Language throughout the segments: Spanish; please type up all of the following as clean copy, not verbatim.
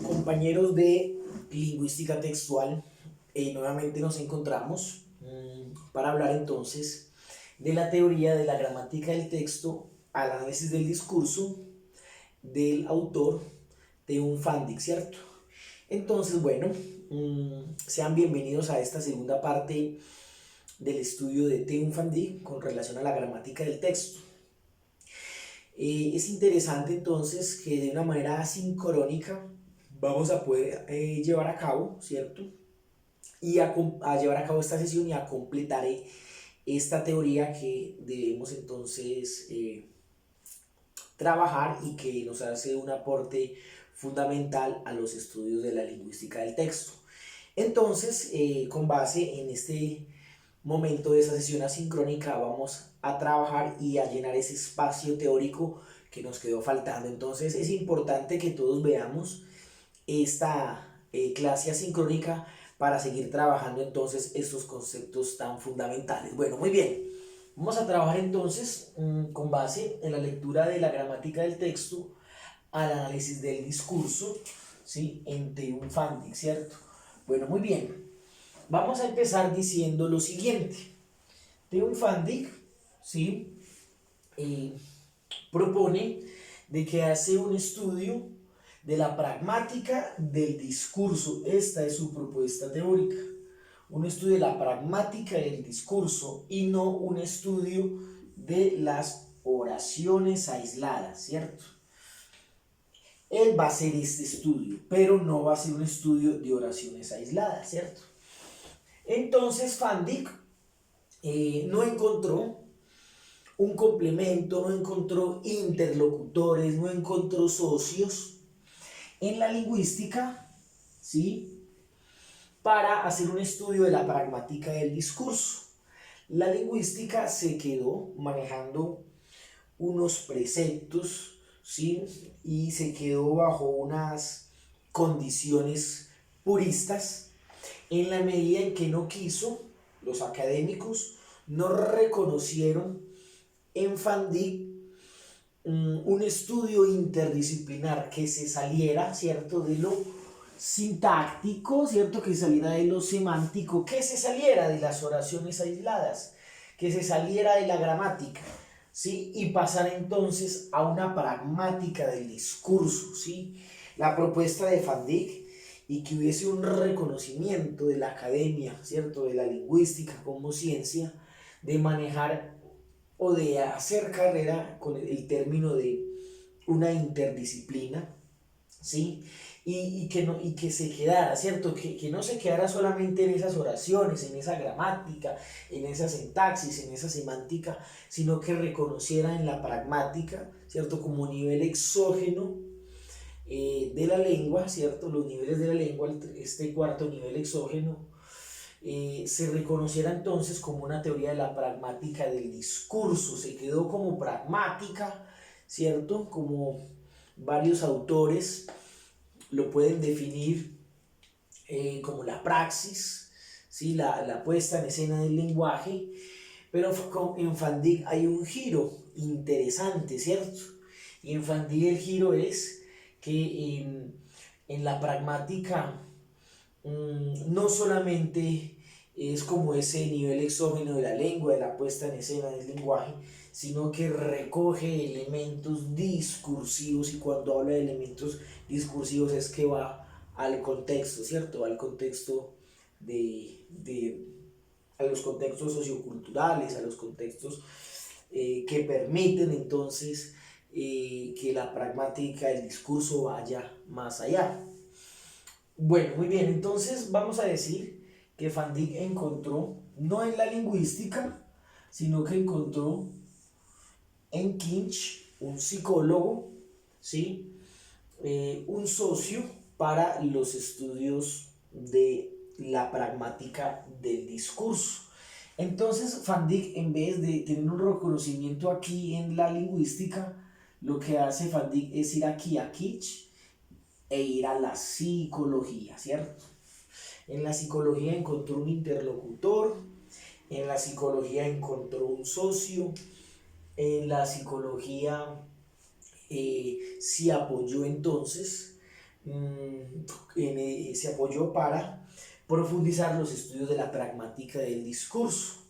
Compañeros de lingüística textual, nuevamente nos encontramos para hablar entonces de la teoría de la gramática del texto al análisis del discurso del autor Teun van Dijk, ¿cierto? Entonces, bueno, sean bienvenidos a esta segunda parte del estudio de Teun van Dijk con relación a la gramática del texto. Es interesante entonces que de una manera asincrónica vamos a poder llevar a cabo, ¿cierto? Y a llevar a cabo esta sesión y a completar esta teoría que debemos entonces trabajar y que nos hace un aporte fundamental a los estudios de la lingüística del texto. Entonces, con base en este momento de esa sesión asincrónica, vamos a trabajar y a llenar ese espacio teórico que nos quedó faltando. Entonces, es importante que todos veamos esta clase asincrónica para seguir trabajando entonces estos conceptos tan fundamentales. Bueno, muy bien. Vamos a trabajar entonces con base en la lectura de la gramática del texto al análisis del discurso, ¿sí? En Teun van Dijk, ¿cierto? Bueno, muy bien. Vamos a empezar diciendo lo siguiente. Teun van Dijk, ¿sí? Propone de que hace un estudio de la pragmática del discurso. Esta es su propuesta teórica. Un estudio de la pragmática del discurso y no un estudio de las oraciones aisladas, ¿cierto? Él va a hacer este estudio, pero no va a ser un estudio de oraciones aisladas, ¿cierto? Entonces Van Dijk no encontró un complemento, no encontró interlocutores, no encontró socios en la lingüística, ¿sí? Para hacer un estudio de la pragmática del discurso. La lingüística se quedó manejando unos preceptos, ¿sí? Y se quedó bajo unas condiciones puristas en la medida en que no quiso, los académicos no reconocieron en Van Dijk un estudio interdisciplinar que se saliera, ¿cierto?, de lo sintáctico, ¿cierto?, que se saliera de lo semántico, que se saliera de las oraciones aisladas, que se saliera de la gramática, ¿sí?, y pasar entonces a una pragmática del discurso, ¿sí? La propuesta de Van Dijk, y que hubiese un reconocimiento de la academia, ¿cierto?, de la lingüística como ciencia, de manejar o de hacer carrera con el término de una interdisciplina, ¿sí? Y que se quedara, ¿cierto? Que no se quedara solamente en esas oraciones, en esa gramática, en esa sintaxis, en esa semántica, sino que reconociera en la pragmática, ¿cierto? Como nivel exógeno de la lengua, ¿cierto? Los niveles de la lengua, este cuarto nivel exógeno, se reconociera entonces como una teoría de la pragmática del discurso. Se quedó como pragmática, ¿cierto? Como varios autores lo pueden definir como la praxis, ¿sí? La puesta en escena del lenguaje, pero en Van Dijk hay un giro interesante, ¿cierto? Y en Van Dijk el giro es que en la pragmática no solamente es como ese nivel exógeno de la lengua, de la puesta en escena del lenguaje, sino que recoge elementos discursivos, y cuando habla de elementos discursivos es que va al contexto, ¿cierto? Al contexto a los contextos socioculturales, a los contextos que permiten entonces que la pragmática del discurso vaya más allá. Bueno, muy bien, entonces vamos a decir que Van Dijk encontró, no en la lingüística, sino que encontró en Kinch, un psicólogo, ¿sí? Un socio para los estudios de la pragmática del discurso. Entonces Van Dijk, en vez de tener un reconocimiento aquí en la lingüística, lo que hace Van Dijk es ir aquí a Kinch e ir a la psicología, ¿cierto? En la psicología encontró un interlocutor, en la psicología encontró un socio, en la psicología se apoyó entonces se apoyó para profundizar los estudios de la pragmática del discurso.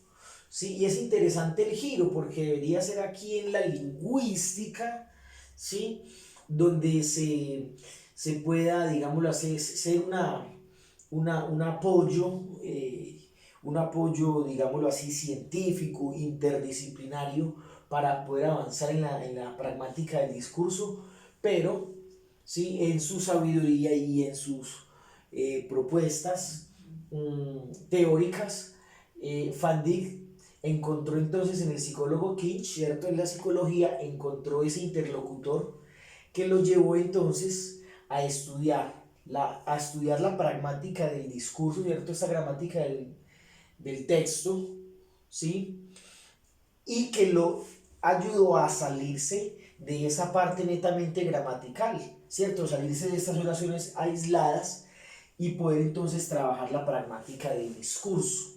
¿Sí? Y es interesante el giro porque debería ser aquí en la lingüística, ¿sí? Donde se pueda, digámoslo así, ser un apoyo, digámoslo así, científico, interdisciplinario, para poder avanzar en la pragmática del discurso, pero ¿sí? En su sabiduría y en sus propuestas teóricas, Van Dijk encontró entonces en el psicólogo Kinch, ¿cierto? En la psicología encontró ese interlocutor que lo llevó entonces a estudiar la pragmática del discurso, ¿cierto? Esta gramática del texto, ¿sí? Y que lo ayudó a salirse de esa parte netamente gramatical, ¿cierto? Salirse de estas oraciones aisladas y poder entonces trabajar la pragmática del discurso.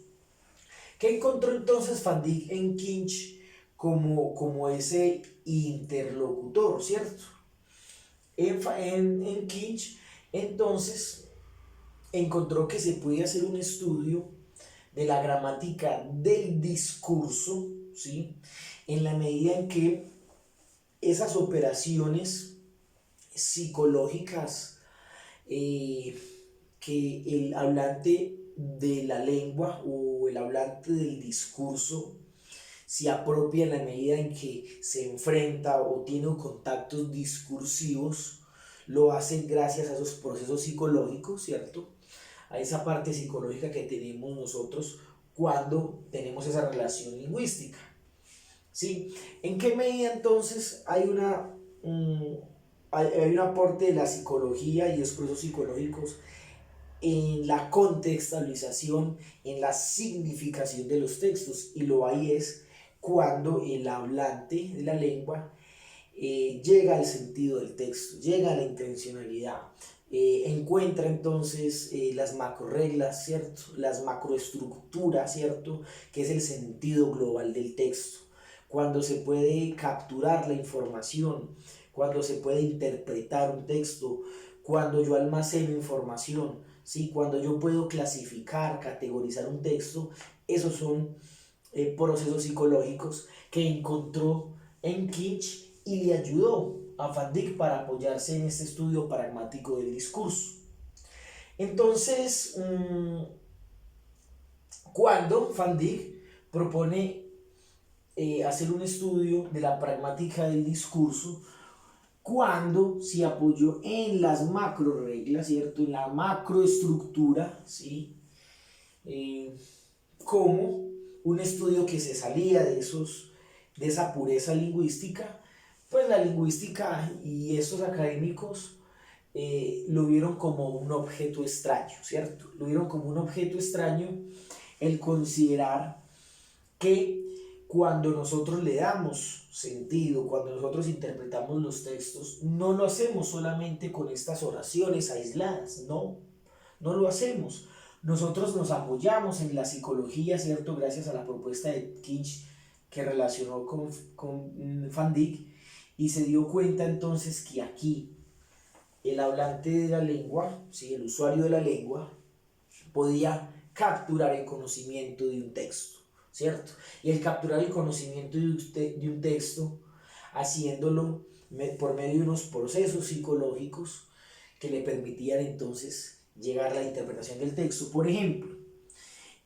¿Qué encontró entonces Van Dijk en Kinch como ese interlocutor, ¿cierto? En Kinch, entonces, encontró que se podía hacer un estudio de la gramática del discurso, ¿sí? En la medida en que esas operaciones psicológicas que el hablante de la lengua o el hablante del discurso se apropia en la medida en que se enfrenta o tiene contactos discursivos, lo hace gracias a esos procesos psicológicos, ¿cierto? A esa parte psicológica que tenemos nosotros cuando tenemos esa relación lingüística. ¿Sí? ¿En qué medida entonces hay un aporte de la psicología y los procesos psicológicos en la contextualización, en la significación de los textos? Y lo hay es cuando el hablante de la lengua llega al sentido del texto, llega a la intencionalidad, encuentra entonces las macro reglas, ¿cierto? Las macroestructuras, ¿cierto? Que es el sentido global del texto. Cuando se puede capturar la información, cuando se puede interpretar un texto, cuando yo almaceno información, ¿sí? Cuando yo puedo clasificar, categorizar un texto, esos son procesos psicológicos que encontró en Kinch y le ayudó a Van Dijk para apoyarse en este estudio pragmático del discurso. Entonces, cuando Van Dijk propone hacer un estudio de la pragmática del discurso, cuando se apoyó en las macro reglas, ¿cierto? En la macroestructura, ¿sí? Como un estudio que se salía de esa pureza lingüística, pues la lingüística y estos académicos lo vieron como un objeto extraño, ¿cierto? Lo vieron como un objeto extraño el considerar que cuando nosotros le damos sentido, cuando nosotros interpretamos los textos, no lo hacemos solamente con estas oraciones aisladas, no lo hacemos. Nosotros nos apoyamos en la psicología, ¿cierto? Gracias a la propuesta de Kinch que relacionó con Van Dijk y se dio cuenta entonces que aquí el hablante de la lengua, ¿sí? El usuario de la lengua, podía capturar el conocimiento de un texto, ¿cierto? Y el capturar el conocimiento de un texto, haciéndolo por medio de unos procesos psicológicos que le permitían entonces llegar a la interpretación del texto. Por ejemplo,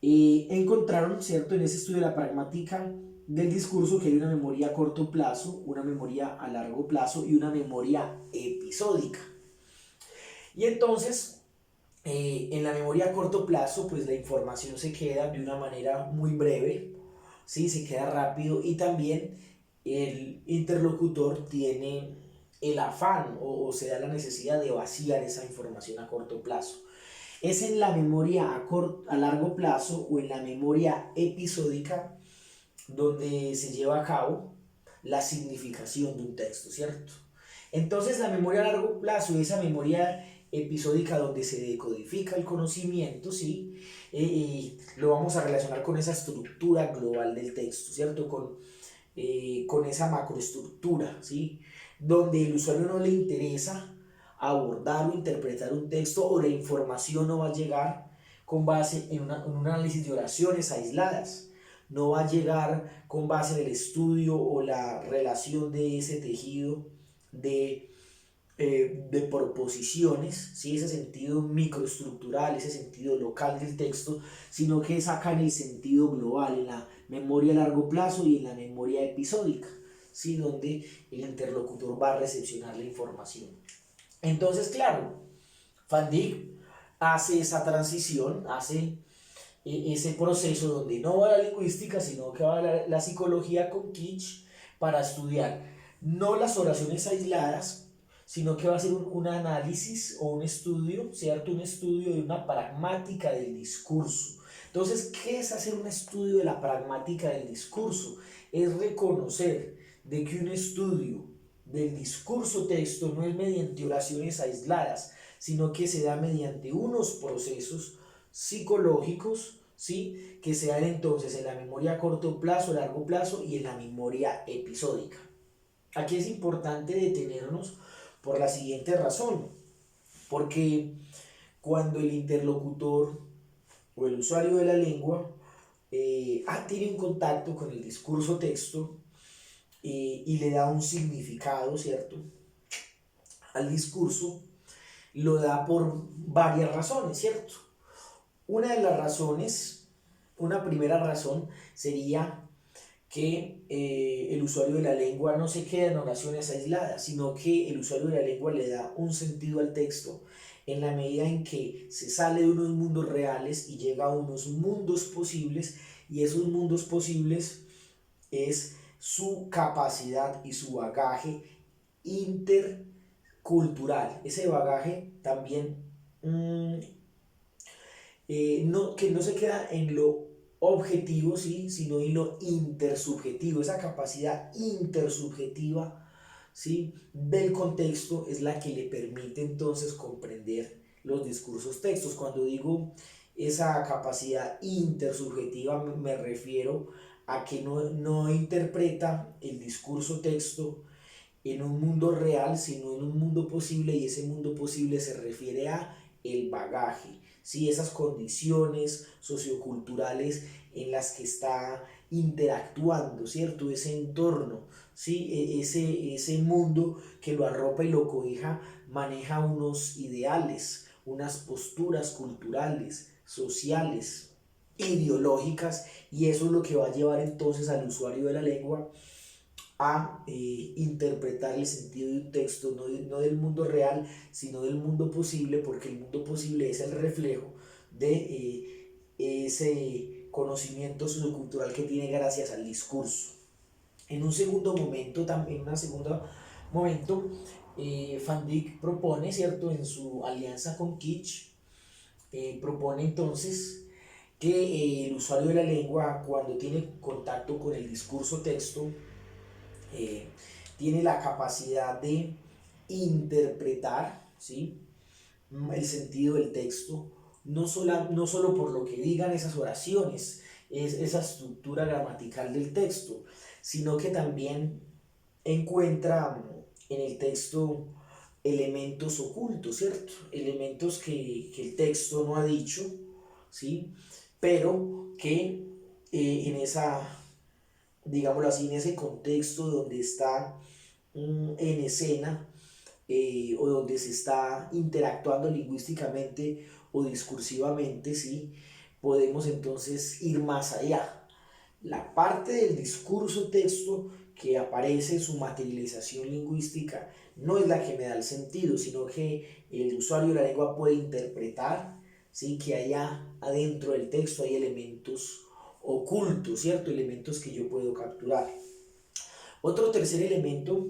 encontraron, ¿cierto?, en ese estudio de la pragmática del discurso que hay una memoria a corto plazo, una memoria a largo plazo y una memoria episódica. Y entonces, en la memoria a corto plazo, pues la información se queda de una manera muy breve, ¿sí? Se queda rápido y también el interlocutor tiene el afán o se da la necesidad de vaciar esa información a corto plazo. Es en la memoria a largo plazo o en la memoria episódica donde se lleva a cabo la significación de un texto, ¿cierto? Entonces la memoria a largo plazo, esa memoria episódica donde se decodifica el conocimiento, ¿sí? Lo vamos a relacionar con esa estructura global del texto, ¿cierto? Con esa macroestructura, ¿sí? Donde el usuario no le interesa abordar o interpretar un texto, o la información no va a llegar con base en un análisis de oraciones aisladas, no va a llegar con base en el estudio o la relación de ese tejido de proposiciones, ¿sí? Ese sentido microestructural, ese sentido local del texto, sino que saca en el sentido global, en la memoria a largo plazo y en la memoria episódica, ¿sí? Donde el interlocutor va a recepcionar la información. Entonces, claro, Van Dijk hace esa transición, hace ese proceso donde no va la lingüística, sino que va la psicología con Kitsch para estudiar no las oraciones aisladas, sino que va a ser un análisis o un estudio, ¿cierto? Un estudio de una pragmática del discurso. Entonces, ¿qué es hacer un estudio de la pragmática del discurso? Es reconocer de que un estudio del discurso texto no es mediante oraciones aisladas, sino que se da mediante unos procesos psicológicos, ¿sí? Que se dan entonces en la memoria a corto plazo, largo plazo y en la memoria episódica. Aquí es importante detenernos por la siguiente razón, porque cuando el interlocutor o el usuario de la lengua tiene un contacto con el discurso texto y le da un significado, ¿cierto?, al discurso, lo da por varias razones, ¿cierto? Una de las razones, una primera razón sería que el usuario de la lengua no se queda en oraciones aisladas, sino que el usuario de la lengua le da un sentido al texto en la medida en que se sale de unos mundos reales y llega a unos mundos posibles, y esos mundos posibles es su capacidad y su bagaje intercultural. Ese bagaje también que no se queda en lo objetivo, ¿sí?, sino en lo intersubjetivo. Esa capacidad intersubjetiva, ¿sí?, del contexto es la que le permite entonces comprender los discursos textos. Cuando digo esa capacidad intersubjetiva me refiero a que no interpreta el discurso texto en un mundo real, sino en un mundo posible, y ese mundo posible se refiere a el bagaje, ¿sí?, esas condiciones socioculturales en las que está interactuando, ¿cierto?, ese entorno, ¿sí?, ese mundo que lo arropa y lo cobija, maneja unos ideales, unas posturas culturales, sociales, ideológicas, y eso es lo que va a llevar entonces al usuario de la lengua a interpretar el sentido de un texto, no del mundo real, sino del mundo posible, porque el mundo posible es el reflejo de ese conocimiento sociocultural que tiene gracias al discurso. En un segundo momento, también en un segundo momento, Van Dijk propone, ¿cierto?, en su alianza con Kitsch, propone entonces que el usuario de la lengua, cuando tiene contacto con el discurso texto, eh, tiene la capacidad de interpretar, ¿sí?, el sentido del texto, no solo por lo que digan esas oraciones, esa estructura gramatical del texto, sino que también encuentra en el texto elementos ocultos, ¿cierto? Elementos que el texto no ha dicho, ¿sí?, pero que en esa, digámoslo así, en ese contexto donde está en escena, o donde se está interactuando lingüísticamente o discursivamente, ¿sí?, podemos entonces ir más allá. La parte del discurso texto que aparece en su materialización lingüística no es la que me da el sentido, sino que el usuario de la lengua puede interpretar, ¿sí?, que allá adentro del texto hay elementos ocultos, ¿cierto?, elementos que yo puedo capturar. Otro tercer elemento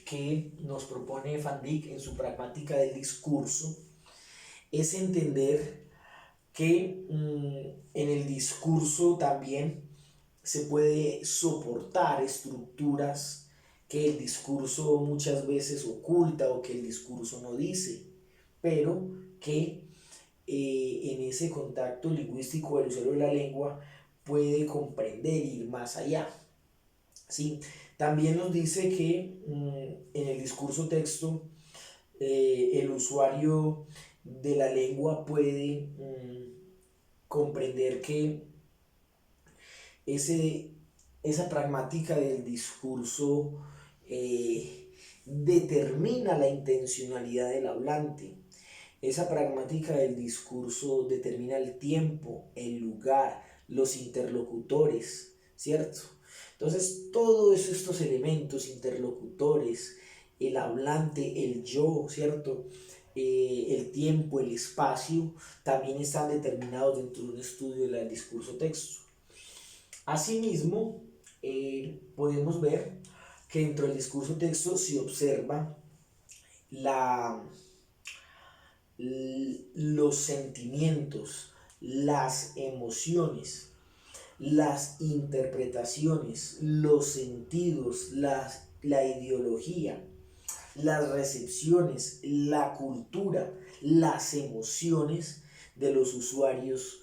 que nos propone Van Dijk en su pragmática del discurso es entender que en el discurso también se puede soportar estructuras que el discurso muchas veces oculta o que el discurso no dice, pero que en ese contacto lingüístico del usuario de la lengua puede comprender e ir más allá, ¿sí? También nos dice que en el discurso texto el usuario de la lengua puede comprender que ese, esa pragmática del discurso determina la intencionalidad del hablante. Esa pragmática del discurso determina el tiempo, el lugar, los interlocutores, ¿cierto? Entonces, todos estos elementos interlocutores, el hablante, el yo, ¿cierto? El tiempo, el espacio, también están determinados dentro de un estudio del discurso texto. Asimismo, podemos ver que dentro del discurso texto se observa la, los sentimientos, las emociones, las interpretaciones, los sentidos, la ideología, las recepciones, la cultura, las emociones de los usuarios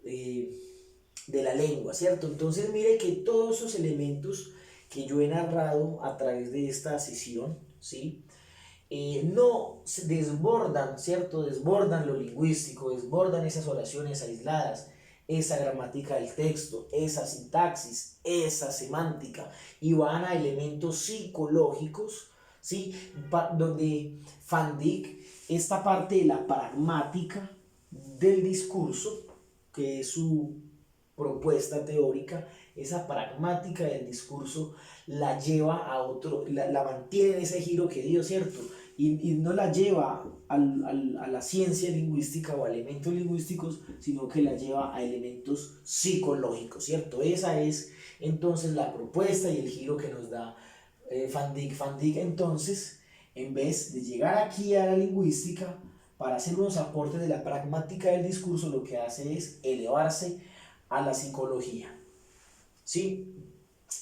de la lengua, ¿cierto? Entonces mire que todos esos elementos que yo he narrado a través de esta sesión, ¿sí? No se desbordan, ¿cierto? Desbordan lo lingüístico, desbordan esas oraciones aisladas, esa gramática del texto, esa sintaxis, esa semántica, y van a elementos psicológicos, ¿sí? Donde Van Dyck, esta parte de la pragmática del discurso, que es su propuesta teórica, esa pragmática del discurso la lleva a otro, la mantiene en ese giro que dio, ¿cierto? Y no la lleva a la ciencia lingüística o a elementos lingüísticos, sino que la lleva a elementos psicológicos, ¿cierto? Esa es entonces la propuesta y el giro que nos da Van Dyck. Van Dyck entonces, en vez de llegar aquí a la lingüística para hacer unos aportes de la pragmática del discurso, lo que hace es elevarse a la psicología. ¿Sí?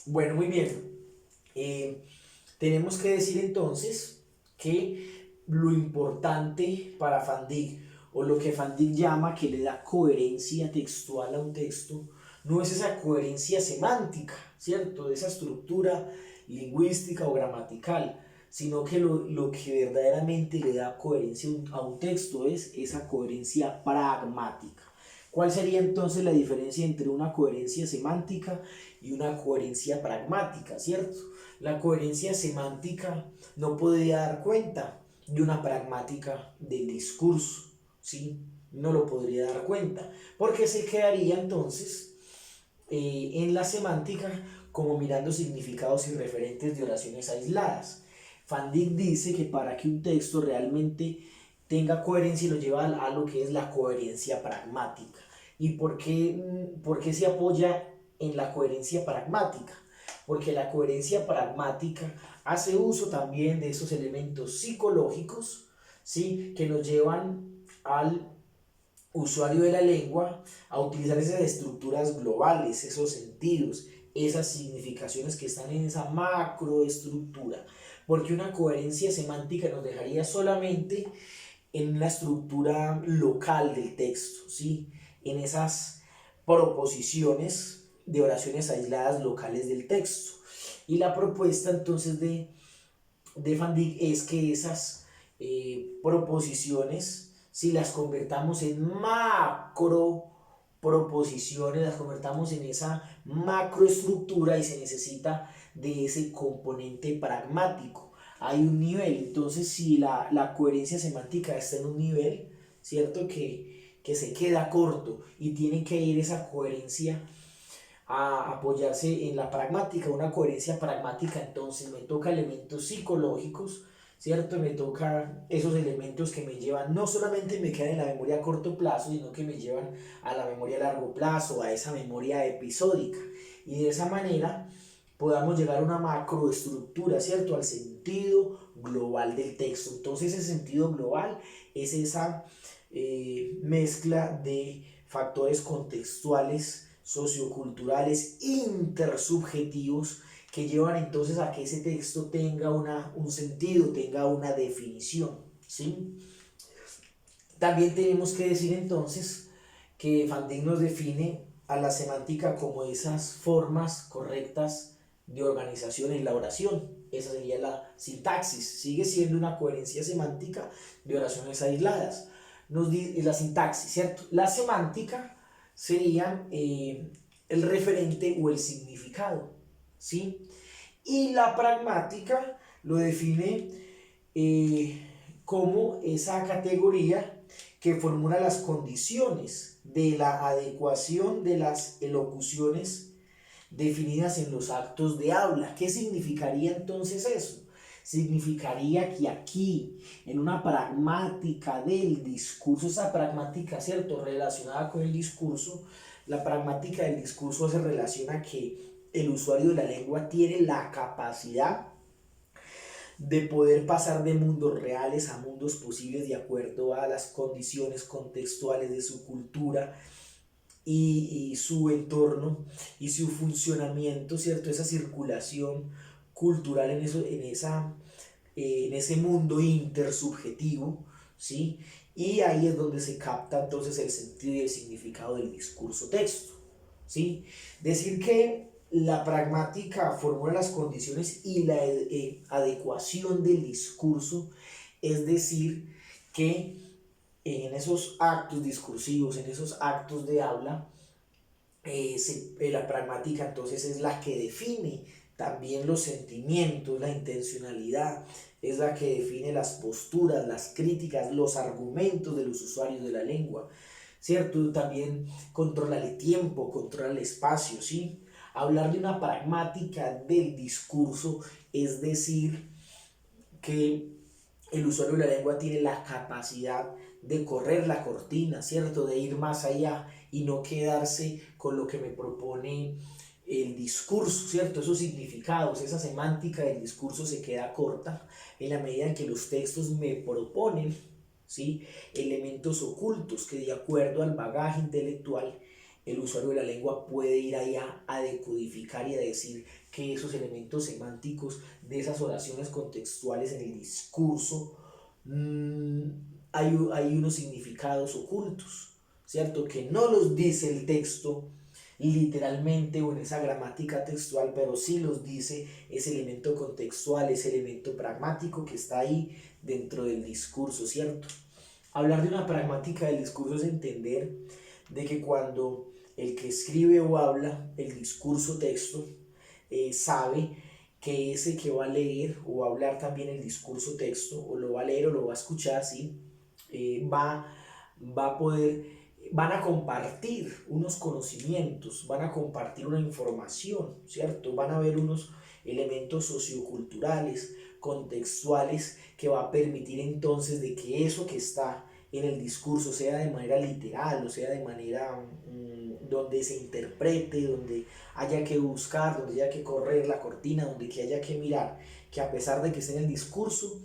Bueno, muy bien. Tenemos que decir entonces que lo importante para Van Dyck, o lo que Van Dyck llama que le da coherencia textual a un texto, no es esa coherencia semántica, ¿cierto? De esa estructura lingüística o gramatical, sino que lo que verdaderamente le da coherencia a un texto es esa coherencia pragmática. ¿Cuál sería entonces la diferencia entre una coherencia semántica y una coherencia pragmática, cierto? La coherencia semántica no podría dar cuenta de una pragmática del discurso, ¿sí? No lo podría dar cuenta, porque se quedaría entonces en la semántica como mirando significados y referentes de oraciones aisladas. Van Dyck dice que para que un texto realmente tenga coherencia lo lleva a lo que es la coherencia pragmática. ¿Y por qué se apoya en la coherencia pragmática? Porque la coherencia pragmática hace uso también de esos elementos psicológicos, ¿sí? Que nos llevan al usuario de la lengua a utilizar esas estructuras globales, esos sentidos, esas significaciones que están en esa macroestructura. Porque una coherencia semántica nos dejaría solamente en la estructura local del texto, ¿sí? En esas proposiciones de oraciones aisladas locales del texto. Y la propuesta entonces de Van Dyck es que esas proposiciones, si las convertamos en macro proposiciones, las convertamos en esa macroestructura y se necesita de ese componente pragmático. Hay un nivel, entonces si la coherencia semántica está en un nivel, ¿cierto? Que se queda corto y tiene que ir esa coherencia a apoyarse en la pragmática, una coherencia pragmática, entonces me toca elementos psicológicos, ¿cierto? Me toca esos elementos que me llevan, no solamente me quedan en la memoria a corto plazo, sino que me llevan a la memoria a largo plazo, a esa memoria episódica. Y de esa manera podamos llegar a una macroestructura, ¿cierto? Al sentido global del texto. Entonces ese sentido global es esa mezcla de factores contextuales, socioculturales, intersubjetivos, que llevan entonces a que ese texto tenga un sentido, tenga una definición, ¿sí? También tenemos que decir entonces que Van Dyck nos define a la semántica como esas formas correctas de organización en la oración, Esa sería la sintaxis. Sigue siendo una coherencia semántica de oraciones aisladas. La sintaxis, ¿cierto? La semántica sería el referente o el significado, ¿sí? Y la pragmática lo define como esa categoría que formula las condiciones de la adecuación de las elocuciones definidas en los actos de habla. ¿Qué significaría entonces eso? Significaría que aquí, en una pragmática del discurso, esa pragmática, ¿cierto?, relacionada con el discurso, la pragmática del discurso se relaciona que el usuario de la lengua tiene la capacidad de poder pasar de mundos reales a mundos posibles de acuerdo a las condiciones contextuales de su cultura y su entorno y su funcionamiento, ¿cierto? Esa circulación cultural en ese mundo intersubjetivo, ¿sí? Y ahí es donde se capta entonces el sentido y el significado del discurso texto, ¿sí? Decir que la pragmática formula las condiciones y la adecuación del discurso, es decir, que en esos actos discursivos, en esos actos de habla, la pragmática entonces es la que define también los sentimientos, la intencionalidad, es la que define las posturas, las críticas, los argumentos de los usuarios de la lengua, ¿cierto? También controla el tiempo, controla el espacio, ¿sí? Hablar de una pragmática del discurso es decir que el usuario de la lengua tiene la capacidad de correr la cortina, ¿cierto? De ir más allá y no quedarse con lo que me propone el discurso, ¿cierto? Esos significados, esa semántica del discurso se queda corta en la medida en que los textos me proponen, ¿sí?, elementos ocultos que de acuerdo al bagaje intelectual el usuario de la lengua puede ir allá a decodificar y a decir que esos elementos semánticos de esas oraciones contextuales en el discurso hay unos significados ocultos, ¿cierto? Que no los dice el texto literalmente o en esa gramática textual, pero sí los dice ese elemento contextual, ese elemento pragmático que está ahí dentro del discurso, ¿cierto? Hablar de una pragmática del discurso es entender de que cuando el que escribe o habla el discurso texto sabe que ese que va a leer o va a hablar también el discurso texto, o lo va a leer o lo va a escuchar, ¿sí? Va a poder, van a compartir unos conocimientos, van a compartir una información, ¿cierto? Van a haber unos elementos socioculturales, contextuales, que va a permitir entonces de que eso que está en el discurso, sea de manera literal o sea de manera donde se interprete, donde haya que buscar, donde haya que correr la cortina, donde que haya que mirar, que a pesar de que esté en el discurso,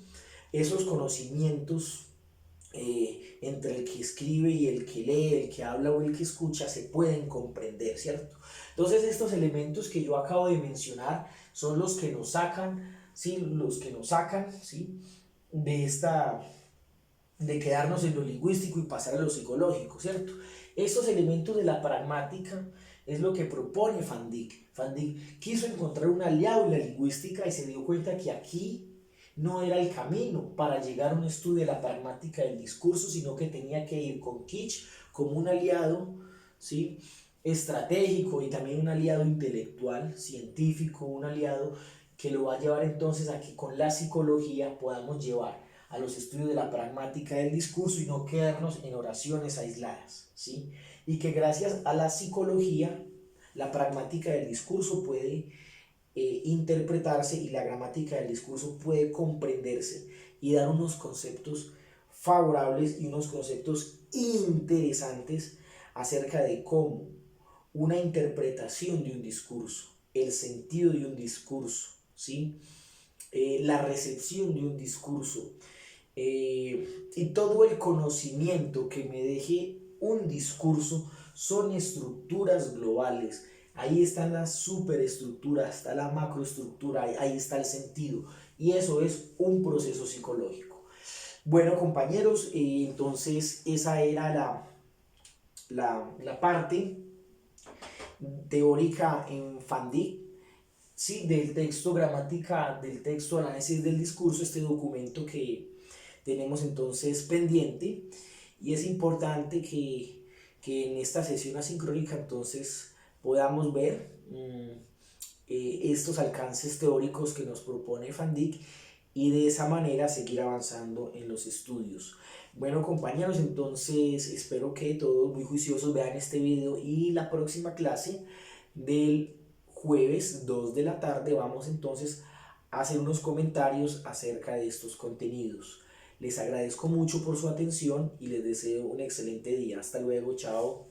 esos conocimientos entre el que escribe y el que lee, el que habla o el que escucha, se pueden comprender, ¿cierto? Entonces estos elementos que yo acabo de mencionar son los que nos sacan, ¿sí? Los que nos sacan, ¿sí?, de quedarnos en lo lingüístico y pasar a lo psicológico, ¿cierto? Estos elementos de la pragmática es lo que propone Van Dyck. Van Dyck quiso encontrar un aliado en la lingüística y se dio cuenta que aquí no era el camino para llegar a un estudio de la pragmática del discurso, sino que tenía que ir con Kitsch como un aliado, ¿sí?, estratégico y también un aliado intelectual, científico, un aliado que lo va a llevar entonces a que con la psicología podamos llevar a los estudios de la pragmática del discurso y no quedarnos en oraciones aisladas, ¿sí? Y que gracias a la psicología, la pragmática del discurso puede interpretarse y la gramática del discurso puede comprenderse y dar unos conceptos favorables y unos conceptos interesantes acerca de cómo una interpretación de un discurso, el sentido de un discurso, ¿sí?, la recepción de un discurso, y todo el conocimiento que me deje un discurso son estructuras globales. Ahí están las superestructuras, está la macroestructura, ahí está el sentido. Y eso es un proceso psicológico. Bueno, compañeros, entonces esa era la parte teórica en Van Dyck. ¿sí? Del texto gramática, del texto análisis del discurso, este documento que tenemos entonces pendiente, y es importante que en esta sesión asincrónica entonces podamos ver estos alcances teóricos que nos propone Van Dijk y de esa manera seguir avanzando en los estudios. Bueno compañeros, entonces espero que todos muy juiciosos vean este video y la próxima clase del jueves 2 de la tarde vamos entonces a hacer unos comentarios acerca de estos contenidos. Les agradezco mucho por su atención y les deseo un excelente día. Hasta luego, chao.